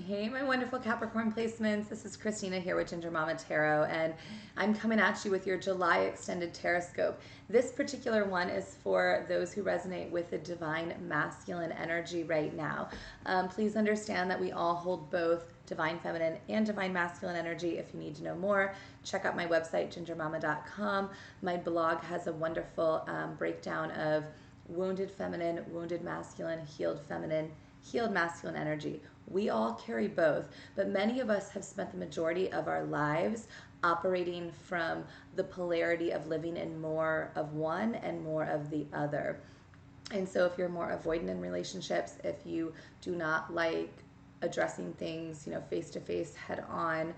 Hey, my wonderful Capricorn placements. This is Christina here with Ginger Mama Tarot, and I'm coming at you with your July extended Tarotscope. This particular one is for those who resonate with the divine masculine energy right now. Please understand that we all hold both divine feminine and divine masculine energy. If you need to know more, check out my website, gingermama.com. My blog has a wonderful breakdown of wounded feminine, wounded masculine, healed feminine, healed masculine energy. We all carry both, but many of us have spent the majority of our lives operating from the polarity of living in more of one and more of the other. And so, if you're more avoidant in relationships, if you do not like addressing things, face to face, head on,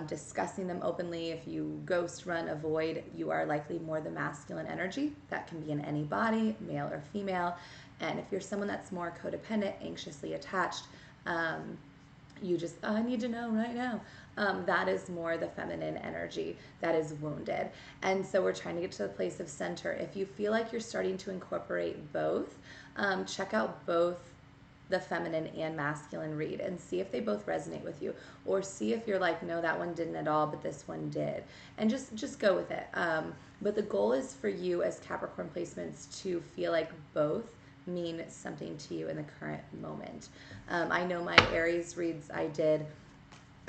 discussing them openly, if you ghost, run, avoid, you are likely more the masculine energy. That can be in any body, male or female. And if you're someone that's more codependent, anxiously attached, you just, I need to know right now. That is more the feminine energy that is wounded. And so we're trying to get to the place of center. If you feel like you're starting to incorporate both, check out both the feminine and masculine read and see if they both resonate with you, or see if you're like, no, that one didn't at all, but this one did, and just go with it. But the goal is for you as Capricorn placements to feel like both mean something to you in the current moment. I know my Aries reads I did,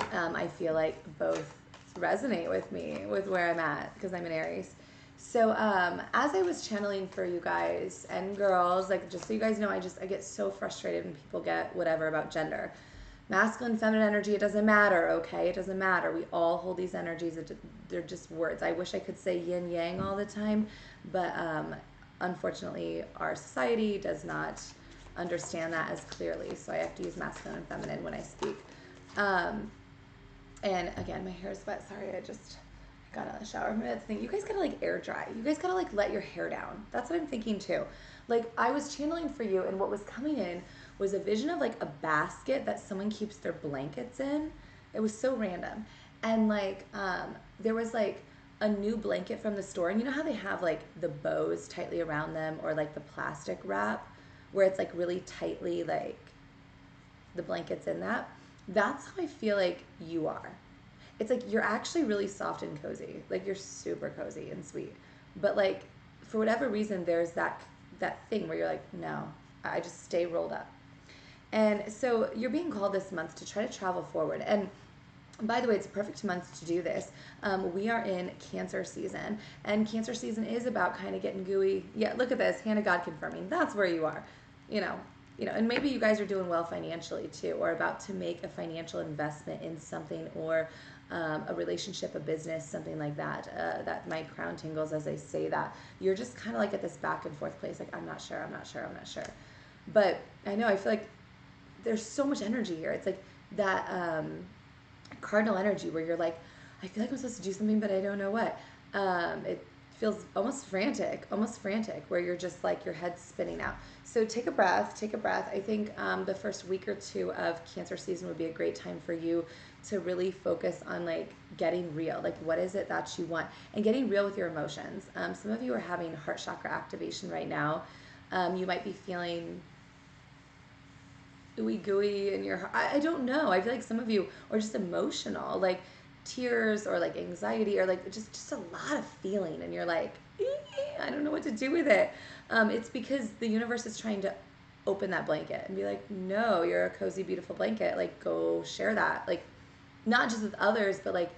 I feel like both resonate with me with where I'm at because I'm an Aries. So as I was channeling for you guys and girls, like, just so you guys know, I get so frustrated when people get whatever about gender. Masculine, feminine energy, it doesn't matter, okay? It doesn't matter. We all hold these energies. They're just words. I wish I could say yin yang all the time, but unfortunately, our society does not understand that as clearly. So I have to use masculine and feminine when I speak. And again, my hair is wet. Sorry, I just got out of the shower. That's the thing. You guys gotta like air dry. You guys gotta like let your hair down. That's what I'm thinking too. Like, I was channeling for you, and what was coming in was a vision of like a basket that someone keeps their blankets in. It was so random. And like there was like a new blanket from the store, and you know how they have like the bows tightly around them, or like the plastic wrap where it's like really tightly, like the blankets in that. That's how I feel like you are. It's like you're actually really soft and cozy. Like, you're super cozy and sweet. But like, for whatever reason, there's that thing where you're like, no, I just stay rolled up. And so you're being called this month to try to travel forward. And by the way, it's a perfect month to do this. We are in Cancer season, and Cancer season is about kind of getting gooey. Yeah, look at this, hand of God confirming. That's where you are, you know. And maybe you guys are doing well financially too, or about to make a financial investment in something, or a relationship, a business, something like that. That my crown tingles as I say that. You're just kind of like at this back and forth place, like, I'm not sure, I'm not sure, I'm not sure. But I know, I feel like there's so much energy here. It's like that cardinal energy where you're like, I feel like I'm supposed to do something, but I don't know what. It feels almost frantic, where you're just like, your head's spinning out. So take a breath, take a breath. I think the first week or two of Cancer season would be a great time for you to really focus on like getting real. Like, what is it that you want? And getting real with your emotions. Some of you are having heart chakra activation right now. You might be feeling ooey gooey in your heart. I don't know. I feel like some of you are just emotional, like tears, or like anxiety, or like just a lot of feeling, and you're like, I don't know what to do with it. It's because the universe is trying to open that blanket and be like, no, you're a cozy, beautiful blanket. Like, go share that. Like, not just with others, but like,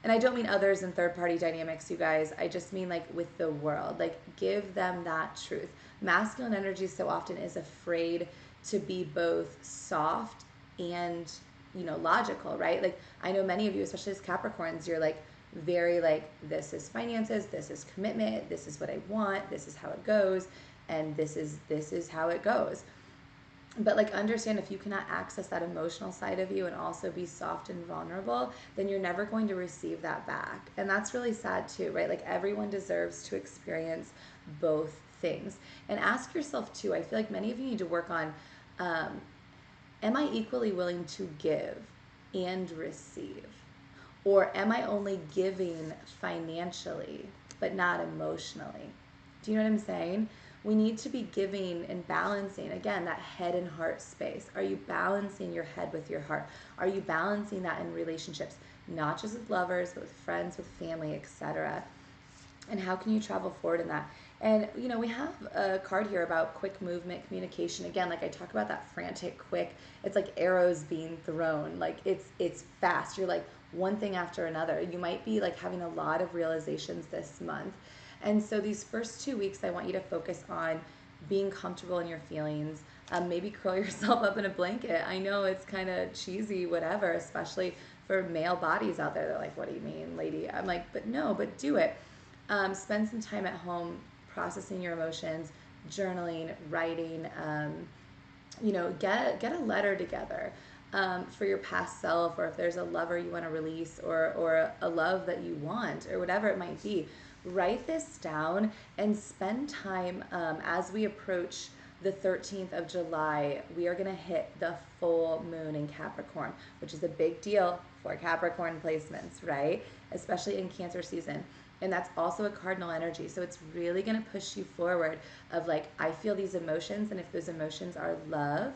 and I don't mean others in third party dynamics, you guys. I just mean like with the world. Like, give them that truth. Masculine energy so often is afraid to be both soft and, logical, right? Like, I know many of you, especially as Capricorns, you're like very like, this is finances, this is commitment, this is what I want, this is how it goes, and this is how it goes. But like, understand, if you cannot access that emotional side of you and also be soft and vulnerable, then you're never going to receive that back. And that's really sad too, right? Like, everyone deserves to experience both things. And ask yourself too, I feel like many of you need to work on, am I equally willing to give and receive? Or am I only giving financially but not emotionally? Do you know what I'm saying? We need to be giving and balancing, again, that head and heart space. Are you balancing your head with your heart? Are you balancing that in relationships, not just with lovers, but with friends, with family, etc.? And how can you travel forward in that? And we have a card here about quick movement, communication. Again, like I talk about that frantic, quick. It's like arrows being thrown. Like it's fast. You're like one thing after another. You might be like having a lot of realizations this month. And so these first 2 weeks, I want you to focus on being comfortable in your feelings. Maybe curl yourself up in a blanket. I know it's kind of cheesy, whatever, especially for male bodies out there. They're like, what do you mean, lady? I'm like, but no, but do it. Spend some time at home processing your emotions, journaling, writing. Get a letter together for your past self, or if there's a lover you want to release, or a love that you want, or whatever it might be. Write this down and spend time as we approach the 13th of July. We are going to hit the full moon in Capricorn, which is a big deal for Capricorn placements, right? Especially in Cancer season. And that's also a cardinal energy. So it's really going to push you forward of like, I feel these emotions. And if those emotions are love,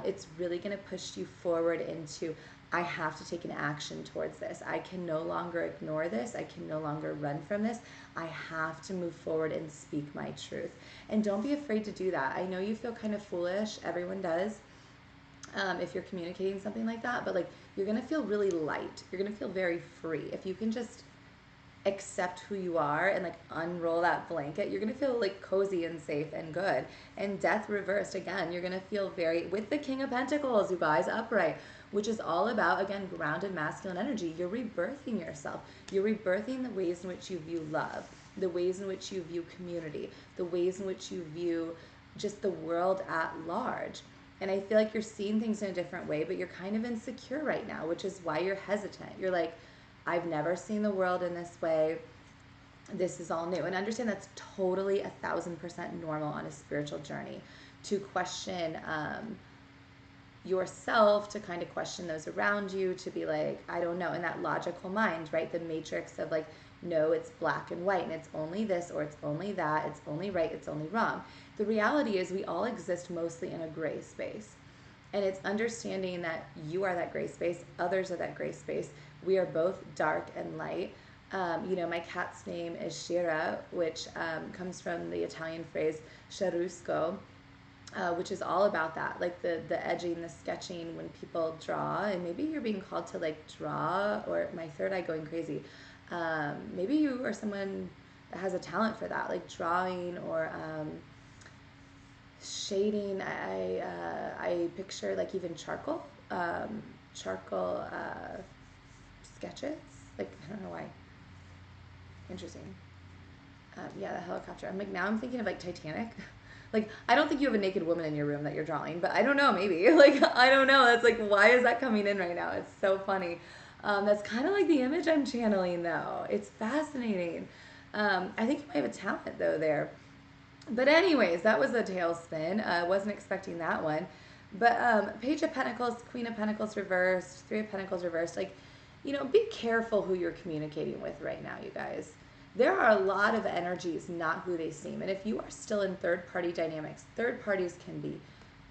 it's really going to push you forward into, I have to take an action towards this. I can no longer ignore this. I can no longer run from this. I have to move forward and speak my truth. And don't be afraid to do that. I know you feel kind of foolish. Everyone does. If you're communicating something like that, but like, you're going to feel really light. You're going to feel very free. If you can just accept who you are and like unroll that blanket, you're gonna feel like cozy and safe and good. And death reversed, again, you're gonna feel very, with the King of Pentacles, you guys, upright, which is all about, again, grounded masculine energy. You're rebirthing yourself. You're rebirthing the ways in which you view love, the ways in which you view community, the ways in which you view just the world at large. And I feel like you're seeing things in a different way, but you're kind of insecure right now, which is why you're hesitant. You're like, I've never seen the world in this way. This is all new. And understand that's totally 1,000% normal on a spiritual journey, to question yourself, to kind of question those around you, to be like, I don't know, in that logical mind, right? The matrix of like, no, it's black and white, and it's only this, or it's only that, it's only right, it's only wrong. The reality is we all exist mostly in a gray space. And it's understanding that you are that gray space, others are that gray space. We are both dark and light. My cat's name is Shira, which comes from the Italian phrase Tarotscope, which is all about that, like the edging, the sketching when people draw. And maybe you're being called to like draw, or my third eye going crazy. Maybe you are someone that has a talent for that, like drawing or shading. I picture like even charcoal sketches. Like, I don't know why. Interesting. Yeah, the helicopter. I'm like, now I'm thinking of like Titanic. Like, I don't think you have a naked woman in your room that you're drawing, but I don't know, maybe. Like, I don't know. That's like, why is that coming in right now? It's so funny. That's kind of like the image I'm channeling, though. It's fascinating. I think you might have a talent, though, there. But anyways, that was a tailspin. Wasn't expecting that one. But Page of Pentacles, Queen of Pentacles reversed, Three of Pentacles reversed. Like, be careful who you're communicating with right now, you guys. There are a lot of energies, not who they seem. And if you are still in third-party dynamics, third parties can be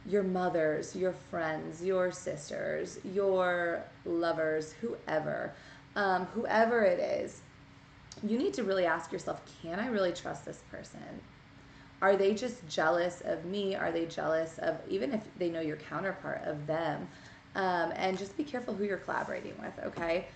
your mothers, your friends, your sisters, your lovers, whoever it is. You need to really ask yourself, can I really trust this person? Are they just jealous of me? Are they jealous of, even if they know your counterpart, of them? And just be careful who you're collaborating with, okay?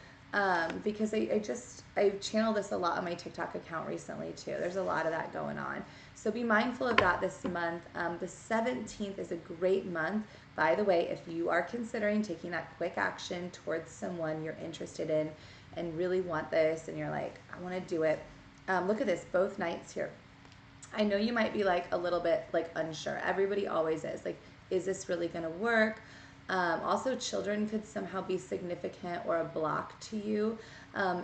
Because I've channeled this a lot on my TikTok account recently too. There's a lot of that going on. So be mindful of that this month. The 17th is a great month. By the way, if you are considering taking that quick action towards someone you're interested in and really want this, and you're like, I want to do it, look at this, both nights here. I know you might be like a little bit like unsure. Everybody always is. Like, is this really going to work? Also, children could somehow be significant or a block to you.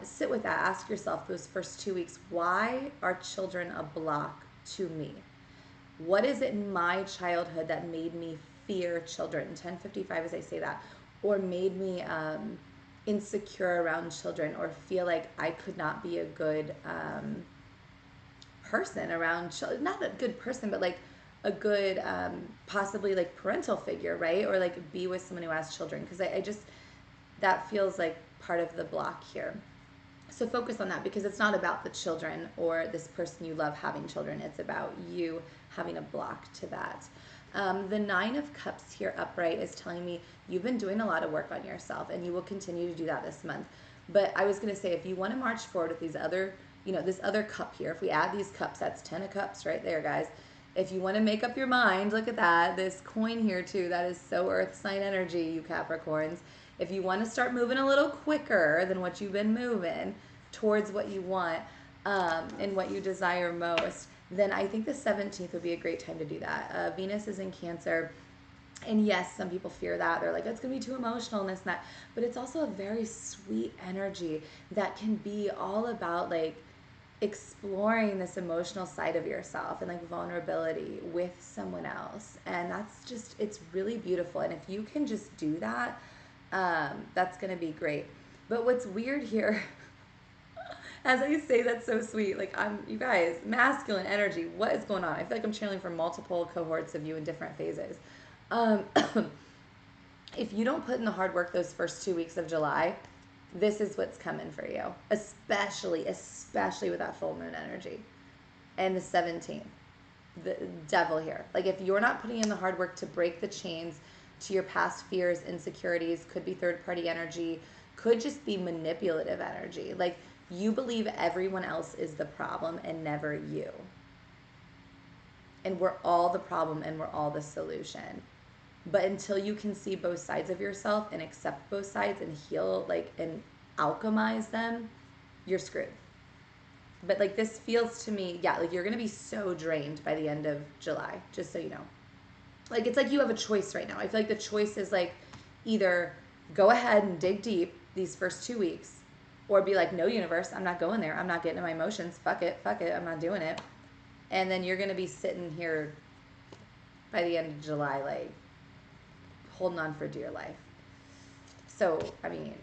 Sit with that. Ask yourself those first 2 weeks, why are children a block to me? What is it in my childhood that made me fear children? 10:55 as I say that. Or made me insecure around children, or feel like I could not be a good person around children. Not a good person, but like a good, possibly like parental figure, right? Or like be with someone who has children. Because I just, that feels like part of the block here. So focus on that, because it's not about the children or this person you love having children. It's about you having a block to that. The Nine of Cups here upright is telling me you've been doing a lot of work on yourself, and you will continue to do that this month. But I was going to say, if you want to march forward with these other, this other cup here, if we add these cups, that's 10 of Cups right there, guys. If you want to make up your mind, look at that. This coin here too, that is so earth sign energy, you Capricorns. If you want to start moving a little quicker than what you've been moving towards what you want, and what you desire most, then I think the 17th would be a great time to do that. Venus is in Cancer. And yes, some people fear that. They're like, it's going to be too emotional and this and that. But it's also a very sweet energy that can be all about like exploring this emotional side of yourself and like vulnerability with someone else. And that's just, it's really beautiful. And if you can just do that, that's going to be great. But what's weird here, as I say, that's so sweet. Like, you guys, masculine energy, what is going on? I feel like I'm channeling for multiple cohorts of you in different phases. If you don't put in the hard work those first 2 weeks of July, this is what's coming for you, especially with that full moon energy and the 17th, the devil here. Like, if you're not putting in the hard work to break the chains to your past fears, insecurities, could be third-party energy, could just be manipulative energy. Like, you believe everyone else is the problem and never you. And we're all the problem and we're all the solution. But until you can see both sides of yourself and accept both sides and heal, like, and alchemize them, you're screwed. But like, this feels to me, yeah, like you're going to be so drained by the end of July, just so you know. Like, it's like you have a choice right now. I feel like the choice is like either go ahead and dig deep these first 2 weeks, or be like, no, universe, I'm not going there. I'm not getting in my emotions. Fuck it. I'm not doing it. And then you're going to be sitting here by the end of July, like, holding on for dear life. So, I mean,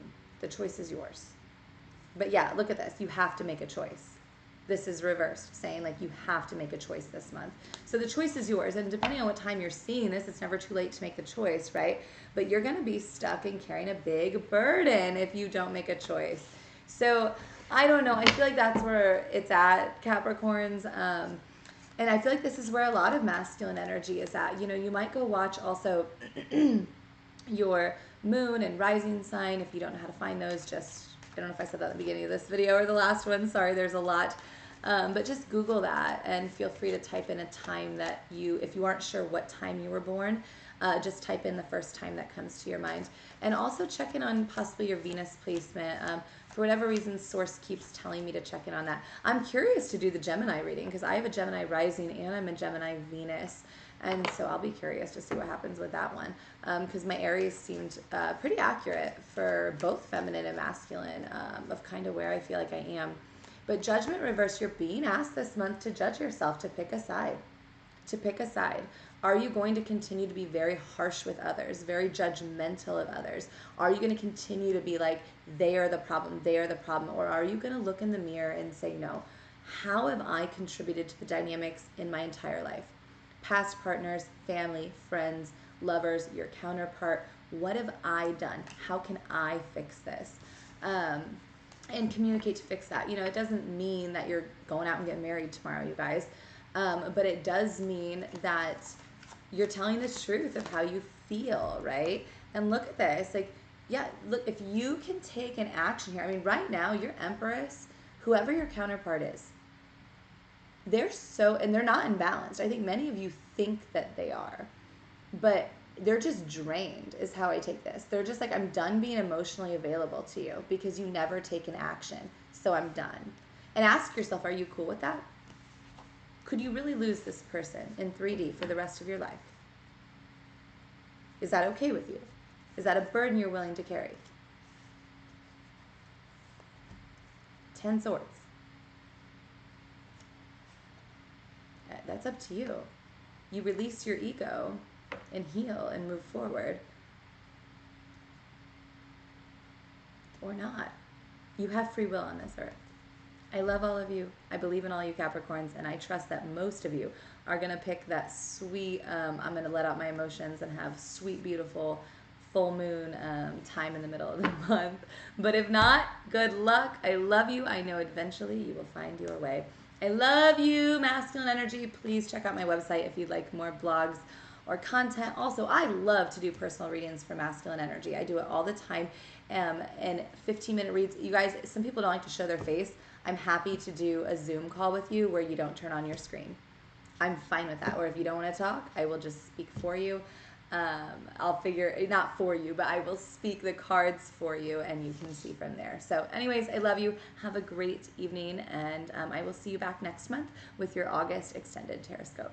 the choice is yours. But yeah, look at this. You have to make a choice. This is reversed, saying like you have to make a choice this month. So the choice is yours. And depending on what time you're seeing this, it's never too late to make the choice, right? But you're going to be stuck and carrying a big burden if you don't make a choice. So I don't know. I feel like that's where it's at, Capricorns. And I feel like this is where a lot of masculine energy is at. You might go watch also your moon and rising sign. If you don't know how to find those, I don't know if I said that at the beginning of this video or the last one. Sorry, there's a lot. But just Google that and feel free to type in a time that if you aren't sure what time you were born, just type in the first time that comes to your mind. And also check in on possibly your Venus placement. For whatever reason, Source keeps telling me to check in on that. I'm curious to do the Gemini reading because I have a Gemini rising and I'm a Gemini Venus. And so I'll be curious to see what happens with that one. Because my Aries seemed pretty accurate for both feminine and masculine, of kind of where I feel like I am. But Judgment Reverse, you're being asked this month to judge yourself, to pick a side. Are you going to continue to be very harsh with others, very judgmental of others? Are you going to continue to be like, they are the problem, or are you going to look in the mirror and say, no, how have I contributed to the dynamics in my entire life? Past partners, family, friends, lovers, your counterpart, what have I done? How can I fix this? And communicate to fix that. It doesn't mean that you're going out and getting married tomorrow, you guys. But it does mean that you're telling the truth of how you feel, right? And look at this. Like, yeah, look, if you can take an action here. I mean, right now, your Empress, whoever your counterpart is, and they're not imbalanced. I think many of you think that they are, but they're just drained is how I take this. They're just like, I'm done being emotionally available to you because you never take an action. So I'm done. And ask yourself, are you cool with that? Could you really lose this person in 3D for the rest of your life? Is that okay with you? Is that a burden you're willing to carry? 10 Swords. That's up to you. You release your ego and heal and move forward. Or not. You have free will on this earth. I love all of you. I believe in all you Capricorns, and I trust that most of you are going to pick that sweet, I'm going to let out my emotions and have sweet, beautiful full moon time in the middle of the month. But if not, good luck. I love you. I know eventually you will find your way. I love you, masculine energy. Please check out my website if you'd like more blogs or content. Also, I love to do personal readings for masculine energy. I do it all the time, and 15-minute reads. You guys, some people don't like to show their face. I'm happy to do a Zoom call with you where you don't turn on your screen. I'm fine with that. Or if you don't want to talk, I will just speak for you. I'll figure, not for you, but I will speak the cards for you and you can see from there. So anyways, I love you. Have a great evening, and I will see you back next month with your August extended Tarotscope.